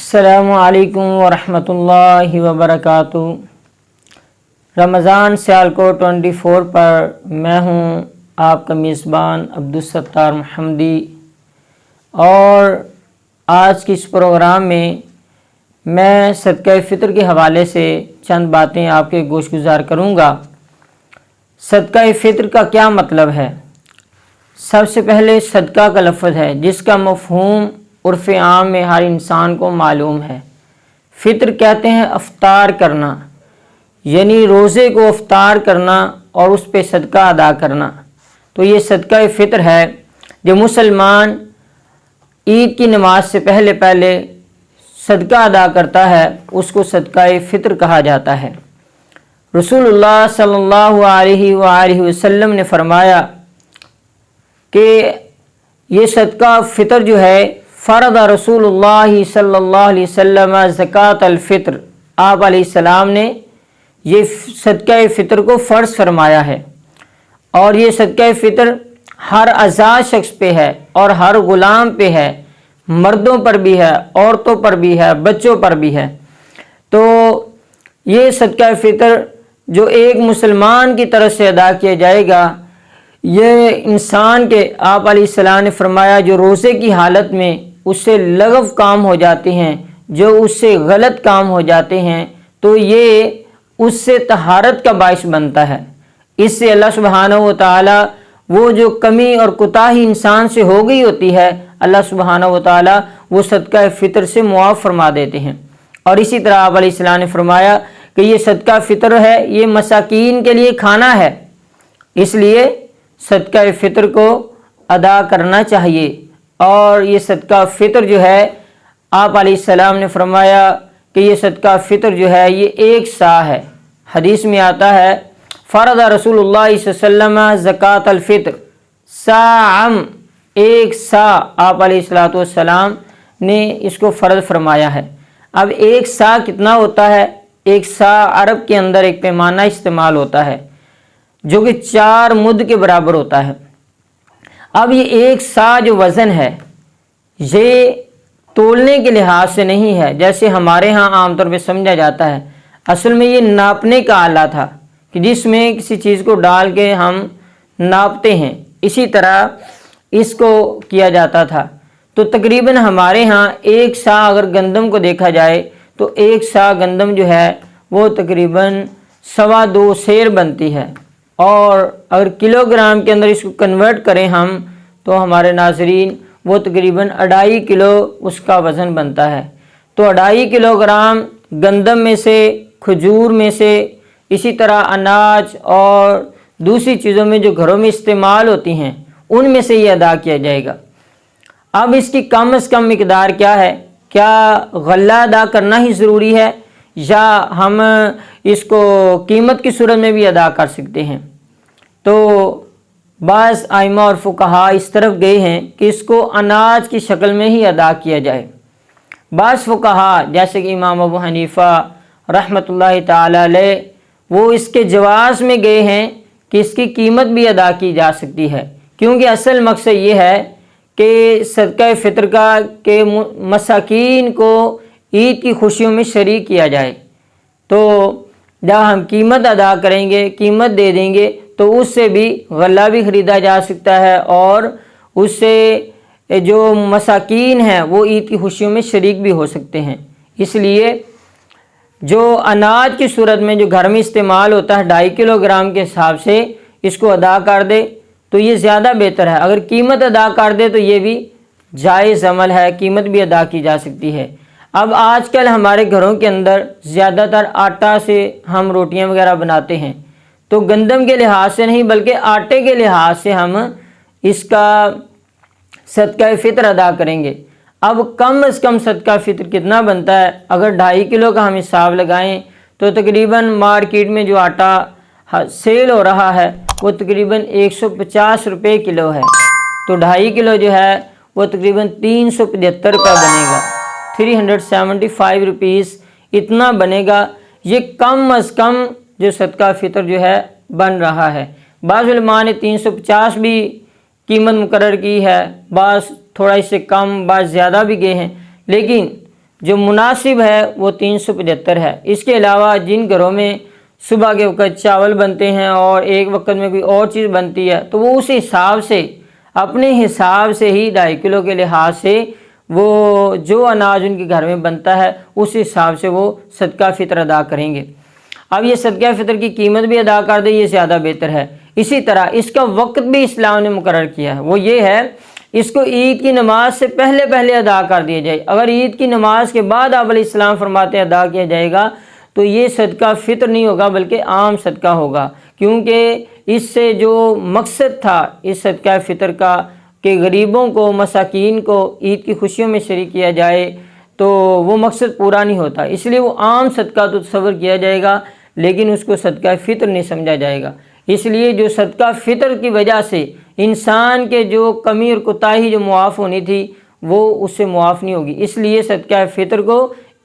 अस्सलामु अलैकुम वरहमतुल्लाहि वबरकातुहू। रमज़ान सियालकोट 24 पर मैं हूँ आपका मेज़बान अब्दुलसत्तार मोहम्मदी, और आज की इस प्रोग्राम में मैं सदका फ़ितर के हवाले से चंद बातें आपके गोशगुजार करूँगा। सदका फ़ितर का क्या मतलब है? सबसे पहले सदका का लफ्ज़ है जिसका मफ़हूम उर्फ़ आम में हर इंसान को मालूम है। फ़ितर कहते हैं अफ्तार करना, यानी रोज़े को अफ्तार करना और उस पर सदका अदा करना। तो ये सदका फ़ितर है जो मुसलमान ईद की नमाज से पहले पहले सदका अदा करता है, उसको सदका फ़ितर कहा जाता है। रसूलुल्लाह सल्लल्लाहु अलैहि वसल्लम ने फरमाया कि ये सदका फ़ितर जो है फ़रद रसूलुल्लाह सल्लल्लाहु अलैहि वसल्लम ज़कात अल-फ़ितर, आप अलैहिस्सलाम ने ये सदका फ़ितर को फ़र्ज़ फरमाया है। और ये सदका फ़ितर हर आज़ाद शख्स पे है और हर ग़ुलाम पे है, मर्दों पर भी है, औरतों पर भी है, बच्चों पर भी है। तो ये सदका फ़ितर जो एक मुसलमान की तरफ से अदा किया जाएगा, ये इंसान के आप अलैहिस्सलाम ने फरमाया जो रोज़े की हालत में उससे लगव काम हो जाते हैं, जो उससे गलत काम हो जाते हैं, तो ये उससे तहारत का बाइस बनता है। इससे अल्लाह सुब्हानहू व तआला वो जो कमी और कोताही इंसान से हो गई होती है, अल्लाह सुब्हानहू व तआला वो सदका फ़ितर से मुआफ़ फरमा देते हैं। और इसी तरह आप अलैहिस्सलाम ने फरमाया कि ये सदका फ़ितर है, ये मसाकीन के लिए खाना है, इसलिए सदका फ़ितर को अदा करना चाहिए। और ये सदका फ़ितर जो है आप अलैहिस्सलाम ने फरमाया कि ये सदका फ़ितर जो है ये एक सा है। हदीस में आता है फ़रद रसूलुल्लाह सल्लल्लाहु अलैहि वसल्लम ज़कात अल-फ़ितर साअम, एक सा आप अलैहिस्सलाम ने इसको फ़र्ज़ फरमाया है। अब एक सा कितना होता है? एक सा अरब के अंदर एक पैमाना इस्तेमाल होता है जो कि 4 मुद के बराबर होता है। अब ये एक सा जो वज़न है ये तोलने के लिहाज से नहीं है जैसे हमारे यहाँ आमतौर पे समझा जाता है। असल में ये नापने का आला था कि जिसमें किसी चीज़ को डाल के हम नापते हैं, इसी तरह इसको किया जाता था। तो तकरीबन हमारे यहाँ एक सा अगर गंदम को देखा जाए तो एक सा गंदम जो है वो तकरीबन 2.25 सेर बनती है। और अगर किलोग्राम के अंदर इसको कन्वर्ट करें हम तो हमारे नाज़रीन वो तकरीबन 2.5 किलो उसका वज़न बनता है। तो 2.5 किलोग्राम गंदम में से, खजूर में से, इसी तरह अनाज और दूसरी चीज़ों में जो घरों में इस्तेमाल होती हैं उनमें से ये अदा किया जाएगा। अब इसकी कम से कम मिकदार क्या है? क्या गल्ला अदा करना ही ज़रूरी है या हम इसको कीमत की सूरत में भी अदा कर सकते हैं? तो बाज़ आइमा और फुक़हा इस तरफ गए हैं कि इसको अनाज की शक्ल में ही अदा किया जाए। बाज़ फुक़हा जैसे कि इमाम अबू हनीफ़ा रहमतुल्लाहि ताला अलैह वो इसके जवाज़ में गए हैं कि इसकी कीमत भी अदा की जा सकती है, क्योंकि असल मकसद ये है कि सदका फ़ितर का के मसाकीन को ईद की खुशियों में शरीक किया जाए। तो जब हम कीमत अदा करेंगे, कीमत दे देंगे, तो उससे भी गल्ला भी ख़रीदा जा सकता है और उससे जो मसाकीन हैं वो ईद की खुशियों में शरीक भी हो सकते हैं। इसलिए जो अनाज की सूरत में जो घर में इस्तेमाल होता है 2.5 किलोग्राम के हिसाब से इसको अदा कर दे तो ये ज़्यादा बेहतर है। अगर कीमत अदा कर दे तो ये भी जायज़ अमल है, कीमत भी अदा की जा सकती है। अब आजकल हमारे घरों के अंदर ज़्यादातर आटा से हम रोटियां वगैरह बनाते हैं, तो गंदम के लिहाज से नहीं बल्कि आटे के लिहाज से हम इसका सदका फ़ितर अदा करेंगे। अब कम से कम सदका फ़ितर कितना बनता है? अगर 2.5 किलो का हम हिसाब लगाएं तो तकरीबन मार्केट में जो आटा सेल हो रहा है वो तकरीबन 150 रुपये किलो है। तो 2.5 किलो जो है वो तकरीबन 375 रुपये बनेगा, 375 रुपीज़ इतना बनेगा। ये कम अज़ कम जो सदका फ़ितर जो है बन रहा है। बाज़ उलमा ने 350 भी कीमत मुकर्रर की है, बाज़ थोड़ा इससे कम, बाज़ ज़्यादा भी गए हैं, लेकिन جو مناسب ہے وہ 375 ہے۔ اس کے علاوہ جن گھروں میں صبح کے وقت چاول بنتے ہیں اور ایک وقت میں کوئی اور چیز بنتی ہے تو وہ اس حساب سے اپنے حساب سے ہی 2.5 کلو کے لحاظ سے وہ جو اناج ان کے گھر میں بنتا ہے اس حساب سے وہ صدقہ فطر ادا کریں گے۔ اب یہ صدقہ فطر کی قیمت بھی ادا کر دے، یہ زیادہ بہتر ہے۔ اسی طرح اس کا وقت بھی اسلام نے مقرر کیا ہے، وہ یہ ہے اس کو عید کی نماز سے پہلے ادا کر دیا جائے۔ اگر عید کی نماز کے بعد آپ علیہ السلام فرماتے ہیں ادا کیا جائے گا تو یہ صدقہ فطر نہیں ہوگا بلکہ عام صدقہ ہوگا، کیونکہ اس سے جو مقصد تھا اس صدقہ فطر کا کہ غریبوں کو، مساکین کو عید کی خوشیوں میں شریک کیا جائے، تو وہ مقصد پورا نہیں ہوتا، اس لیے وہ عام صدقہ تو تصور کیا جائے گا لیکن اس کو صدقہ فطر نہیں سمجھا جائے گا۔ اس لیے جو صدقہ فطر کی وجہ سے انسان کے جو کمی اور کوتاہی جو معاف ہونی تھی وہ اس سے معاف نہیں ہوگی، اس لیے صدقہ فطر کو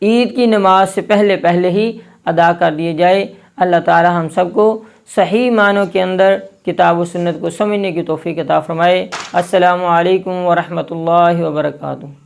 عید کی نماز سے پہلے ہی ادا کر دیے جائے۔ اللہ تعالی ہم سب کو صحیح معنوں کے اندر کتاب و سنت کو سمجھنے کی توفیق عطا فرمائے۔ السلام علیکم ورحمۃ اللہ وبرکاتہ۔